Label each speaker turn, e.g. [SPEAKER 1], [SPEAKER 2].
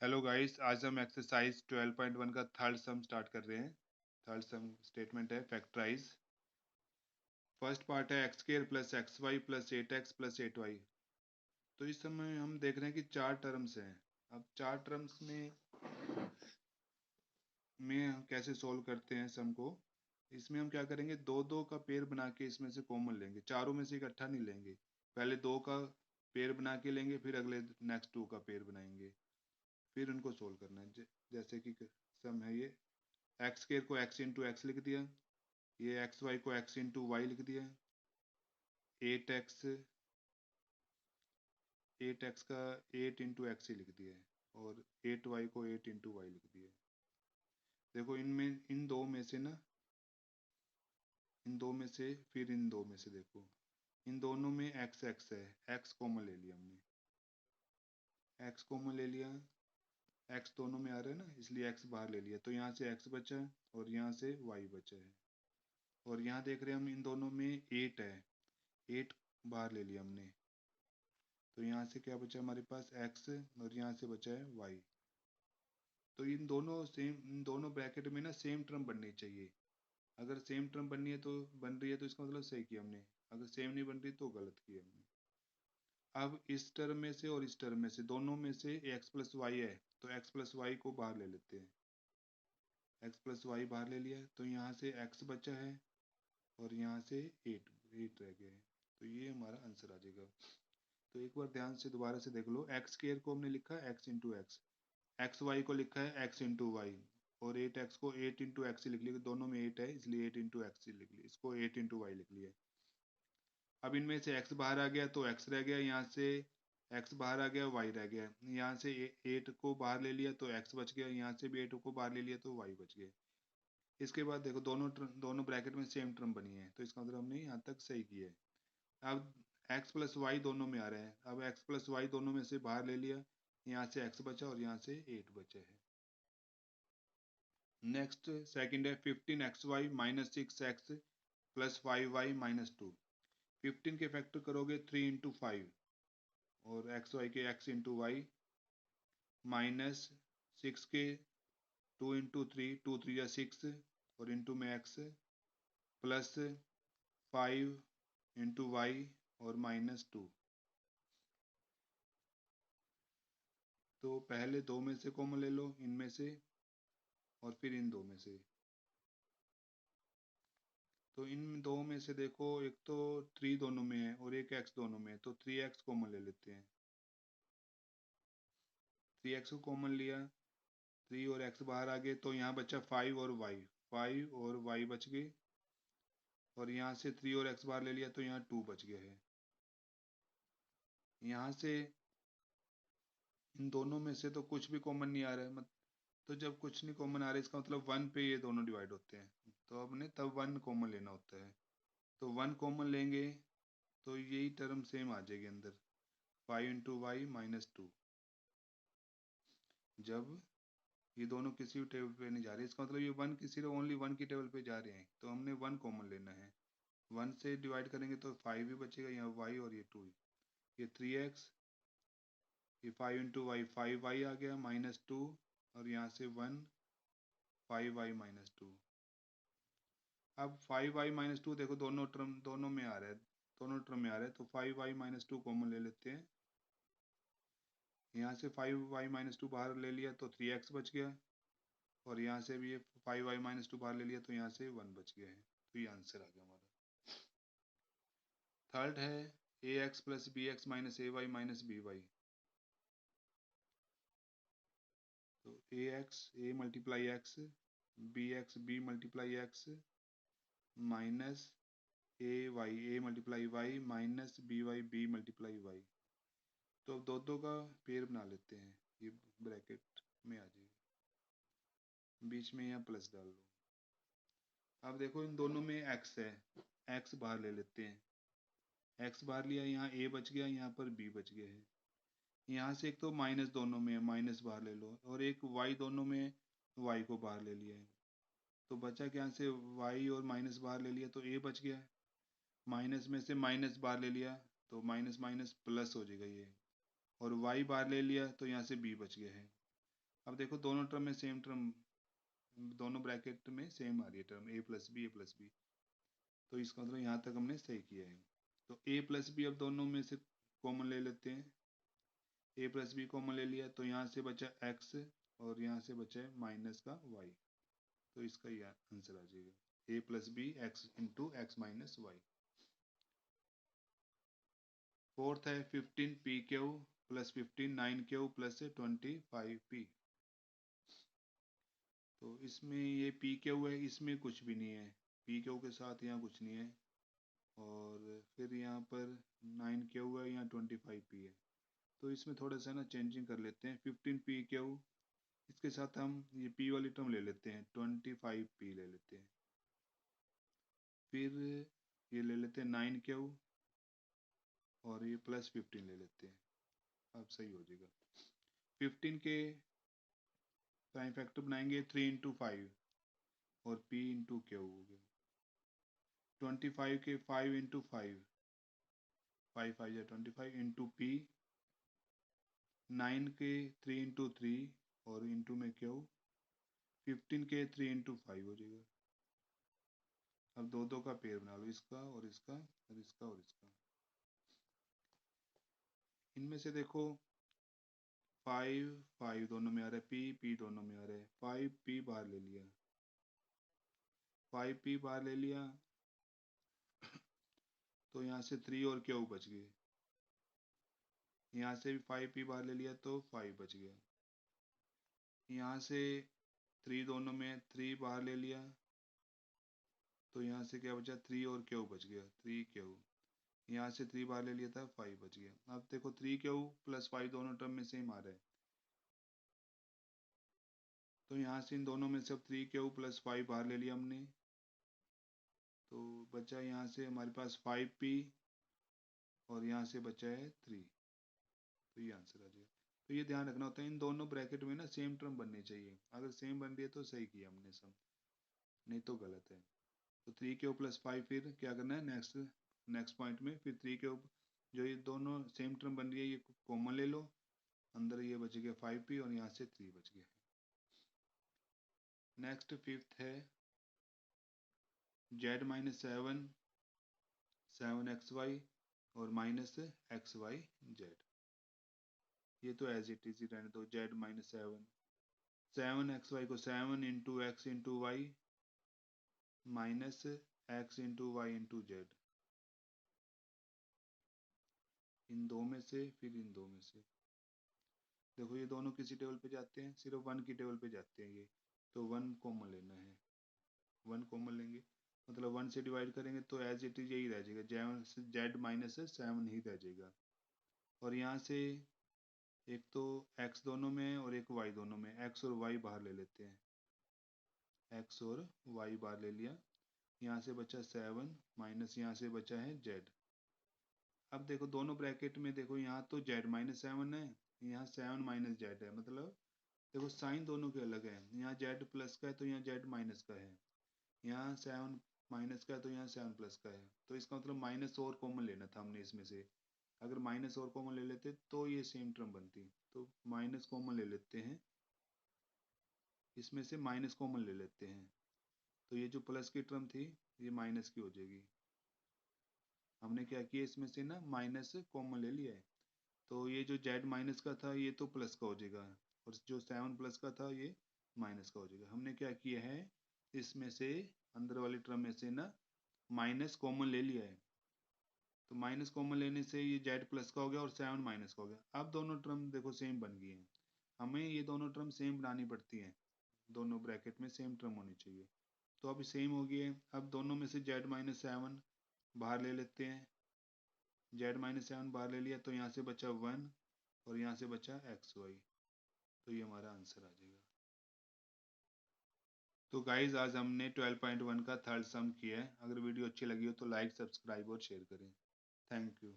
[SPEAKER 1] Hello guys, आज हम exercise 12.1 का थर्ड सम स्टार्ट कर रहे हैं। थर्ड सम स्टेटमेंट है फैक्टराइज। फर्स्ट पार्ट है x square plus x y plus 8x plus 8y। तो इस समय हम देख रहे हैं कि चार टर्म्स हैं। अब चार टर्म्स में हम कैसे सोल्व करते हैं सम को। इसमें हम क्या करेंगे, दो दो का पेयर बना के इसमें से कॉमन लेंगे, चारों में से इकट्ठा नहीं लेंगे। पहले दो का पेयर बना के लेंगे, फिर अगले नेक्स्ट टू का पेयर बनाएंगे, फिर उनको सोल्व करना है। जैसे कि सम है ये, एक्स स्क्र को एक्स इंटू एक्स लिख दिया, ये एक्स वाई को एक्स इंटू वाई लिख दिया, एट एक्स का एट इंटू एक्स ही लिख दिया है, और एट वाई को एट इंटू वाई लिख दिया है। देखो इनमें इन दो में से ना, इन दो में से फिर इन दो में से देखो, इन दोनों में एक्स एक्स है, एक्स कॉमन ले लिया हमने, एक्स कॉमन ले लिया, एक्स दोनों में आ रहा है ना, इसलिए एक्स बाहर ले लिया, तो यहाँ से एक्स बचा और यहाँ से वाई बचा है। और यहाँ देख रहे हैं हम इन दोनों में एट है, एट बाहर ले लिया हमने, तो यहाँ से क्या बचा हमारे पास एक्स, और यहाँ से बचा है वाई। तो इन दोनों ब्रैकेट में ना सेम टर्म बननी चाहिए। अगर सेम टर्म बननी है तो बन रही है तो इसका मतलब सही किया हमने, अगर सेम नहीं बन रही तो गलत किया हमने। अब इस टर्म में से और इस टर्म में से, दोनों में से एक्स प्लस वाई है, तो एक्स प्लस वाई को बाहर ले लेते हैं, एक्स प्लस वाई बाहर ले लिया, तो यहाँ से एक्स बचा है और यहाँ से एट एट रह गया है। तो ये हमारा आंसर आ जाएगा। तो एक बार ध्यान से दोबारा से देख लो, एक्स स्क्वायर को हमने लिखा है x into x, x y को लिखा है एक्स इंटू वाई, और एट एक्स को एट इंटू एक्स लिख लिया, दोनों में एट है इसलिए एट इंटू एक्स लिख लिया, इसको एट इंटू वाई लिख लिया। अब इनमें से एक्स बाहर आ गया तो एक्स रह गया, यहाँ से एक्स बाहर आ गया वाई रह गया, यहाँ से एट को बाहर ले लिया तो एक्स बच गया, यहाँ से भी एट को बाहर ले लिया तो वाई बच गया। इसके बाद देखो दोनों ब्रैकेट में सेम टर्म बनी है, तो इसका मतलब हमने यहाँ तक सही किया है। अब एक्स प्लस वाई दोनों में आ रहे हैं, अब एक्स प्लस वाई दोनों में से बाहर ले लिया, यहाँ से एक्स बचा और यहाँ से एट बचा है। नेक्स्ट सेकंड है 15xy minus 6x plus 5y minus 2। 15 के फैक्टर करोगे 3 इंटू 5, और एक्स वाई के एक्स इंटू वाई, माइनस 6 के 2 इंटू थ्री, टू थ्री या 6 और इंटू में एक्स, प्लस 5 इंटू वाई और माइनस 2। तो पहले दो में से कॉमन ले लो, इनमें से और फिर इन दो में से। तो इन दो में से देखो, एक तो थ्री दोनों में है और एक एक्स दोनों में है, तो थ्री एक्स कॉमन ले लेते हैं, थ्री एक्स को कॉमन लिया, थ्री और एक्स बाहर आ गए, तो यहाँ बचा फाइव और वाई, फाइव और वाई बच गए, और यहाँ से थ्री और एक्स बाहर ले लिया तो यहाँ टू बच गया है। यहाँ से इन दोनों में से तो कुछ भी कॉमन नहीं आ रहा है, मत तो जब कुछ नहीं कॉमन आ रहा है इसका मतलब वन पे ये दोनों डिवाइड होते हैं, तो अपने तब वन कॉमन लेना होता है, तो वन कॉमन लेंगे तो यही टर्म सेम आ जाएगी अंदर, five into y minus two. जब ये दोनों किसी भी टेबल पे नहीं जा रहे, इसका मतलब ये वन की सिर्फ ओनली वन की टेबल पे जा रहे हैं, तो हमने वन कॉमन लेना है। वन से डिवाइड करेंगे तो फाइव ही बचेगा, यहाँ वाई और ये टू, ये थ्री एक्स, ये five into y, five y आ गया माइनस टू, और यहाँ से one, five Y minus two. अब फाइव वाई माइनस टू देखो दोनों टर्म दोनों में आ रहा है, दोनों टर्म में आ रहा है, तो five Y minus two common ले लेते हैं, यहाँ से फाइव वाई माइनस टू बाहर ले लिया तो थ्री एक्स बच गया, और यहाँ से भी ये फाइव वाई माइनस टू बाहर ले लिया तो यहाँ से वन बच गया है। तो ये आंसर आ गया हमारा। थर्ड है a x plus b x minus a y minus b y. तो a multiply x b multiply x minus a multiply y minus b multiply y. तो अब दो दो का पेयर बना लेते हैं, ये ब्रैकेट में आ जाएगा, बीच में यहाँ प्लस डाल लो। अब देखो इन दोनों में एक्स है, एक्स बाहर ले लेते हैं, एक्स बाहर लिया, यहाँ ए बच गया, यहाँ पर बी बच गया है। यहाँ से एक तो माइनस दोनों में है, माइनस बाहर ले लो, और एक वाई दोनों में, वाई को बाहर ले लिया है, तो बचा क्या, यहाँ से वाई और माइनस बाहर ले लिया तो ए बच गया, माइनस में से माइनस बाहर ले लिया तो माइनस माइनस प्लस हो जाएगा ये, और वाई बाहर ले लिया तो यहाँ से बी बच गया है। अब देखो दोनों टर्म में सेम टर्म, दोनों ब्रैकेट में सेम आ रही है टर्म ए प्लस बी, तो इसका मतलब यहाँ तक हमने सही किया है। तो ए प्लस बी अब दोनों में से कॉमन ले लेते हैं, ए प्लस बी कॉमन ले लिया तो यहाँ से बचा एक्स और यहाँ से बचा है माइनस का वाई, तो इसका ये आंसर आ जाएगा a plus b x into x minus y. Fourth है 15 q plus 9 q plus 25 p. तो इसमें ये पी क्यू है, इसमें कुछ भी नहीं है, पी क्यू के साथ यहाँ कुछ नहीं है, और फिर यहाँ पर 9 क्यू है, यहाँ 25 पी है। तो इसमें थोड़ा सा ना चेंजिंग कर लेते हैं, 15 पी क्यू, इसके साथ हम ये पी वाली टर्म ले लेते हैं, 25 पी ले लेते हैं, फिर ये ले लेते हैं 9 क्यू और ये प्लस 15 ले लेते हैं। अब सही हो जाएगा। 15 के प्राइम फैक्टर बनाएंगे 3 × 5 और p इंटू क्यू हो गया। 25 के 5 × 5, 5 × 5 = 25 इंटू पी, 9 के 3 × 3 और इंटू में क्यू, 15 के 3 × 5 हो जाएगा। अब दो दो का पेयर बना लो, इसका और इसका और इसका और इसका। इनमें से देखो 5 5 दोनों में आ रहा है, p दोनों में आ रहा है, 5p बाहर ले लिया, 5p बाहर ले लिया तो यहाँ से 3 और क्यू बच गए, यहाँ से भी 5p बाहर ले लिया तो 5 बच गया, यहाँ से 3 दोनों में 3 बाहर ले लिया तो यहाँ से क्या बचा, 3 और क्यू बच गया, 3 क्यू, यहाँ से 3 बाहर ले लिया था 5 बच गया। अब देखो 3 क्यू प्लस 5 दोनों टर्म में सेम आ रहा है, तो यहाँ से इन दोनों में से अब 3 क्यू प्लस 5 बाहर ले लिया हमने, तो बचा यहाँ से हमारे पास 5p और यहाँ से बचा है 3, तो ये आंसर आ जाएगा। तो ये ध्यान रखना होता है, इन दोनों ब्रैकेट में ना सेम टर्म बननी चाहिए, अगर सेम बन रही है तो सही किया हमने सब, नहीं तो गलत है। तो 3 क्यू प्लस 5 फिर क्या करना है, नेक्स्ट पॉइंट में फिर 3 क्यू, जो ये दोनों सेम टर्म बन रही है ये कॉमन ले लो, अंदर ये बच गया 5p और यहाँ से 3 बच गया। नेक्स्ट फिफ्थ है z - 7xy और माइनस xyz। ये तो एज इट इज ही रहने दो, z - 7xy को 7 into x into y minus x into y into z, इन दो में से फिर इन दो में से। देखो ये दोनों किसी टेबल पे जाते हैं, सिर्फ 1 की टेबल पे जाते हैं ये, तो 1 कॉमन लेना है, 1 कॉमन लेंगे मतलब 1 से डिवाइड करेंगे तो एज इट इज यही रह जाएगा, z माइनस 7 ही रह जाएगा। और यहाँ से एक तो x दोनों में और एक y दोनों में, x और y बाहर ले लेते हैं, x और y बाहर ले लिया, यहाँ से बचा 7 माइनस यहाँ से बचा है z। अब देखो दोनों ब्रैकेट में देखो, यहाँ तो z माइनस 7 है, यहाँ 7 माइनस z है, मतलब देखो साइन दोनों के अलग है, यहाँ z प्लस का है तो यहाँ z माइनस का है, यहाँ 7 माइनस का है तो यहाँ 7 प्लस का है, तो इसका मतलब माइनस और कॉमन लेना था हमने इसमें से। अगर माइनस और कॉमन ले लेते तो ये सेम टर्म बनती, तो माइनस कॉमन ले लेते हैं, इसमें से माइनस कॉमन ले लेते हैं, तो ये जो प्लस की टर्म थी ये माइनस की हो जाएगी। हमने क्या किया, इसमें से ना माइनस कॉमन ले लिया है, तो ये जो z माइनस का था ये तो प्लस का हो जाएगा, और जो 7 प्लस का था ये माइनस का हो जाएगा। हमने क्या किया है, इसमें से अंदर वाली टर्म में से ना माइनस कॉमन ले लिया है, तो माइनस कॉमन लेने से ये z प्लस का हो गया और 7 माइनस का हो गया। अब दोनों टर्म देखो सेम बन गई हैं, हमें ये दोनों टर्म सेम बनानी पड़ती हैं, दोनों ब्रैकेट में सेम टर्म होनी चाहिए, तो अब सेम हो गई है। अब दोनों में से z माइनस 7 बाहर ले लेते हैं, z माइनस 7 बाहर ले लिया तो यहाँ से बचा 1 और यहाँ से बचा xy, तो ये हमारा आंसर आ जाएगा। तो गाइज आज हमने 12.1 का थर्ड सम किया है, अगर वीडियो अच्छी लगी हो तो लाइक सब्सक्राइब और शेयर करें। Thank you.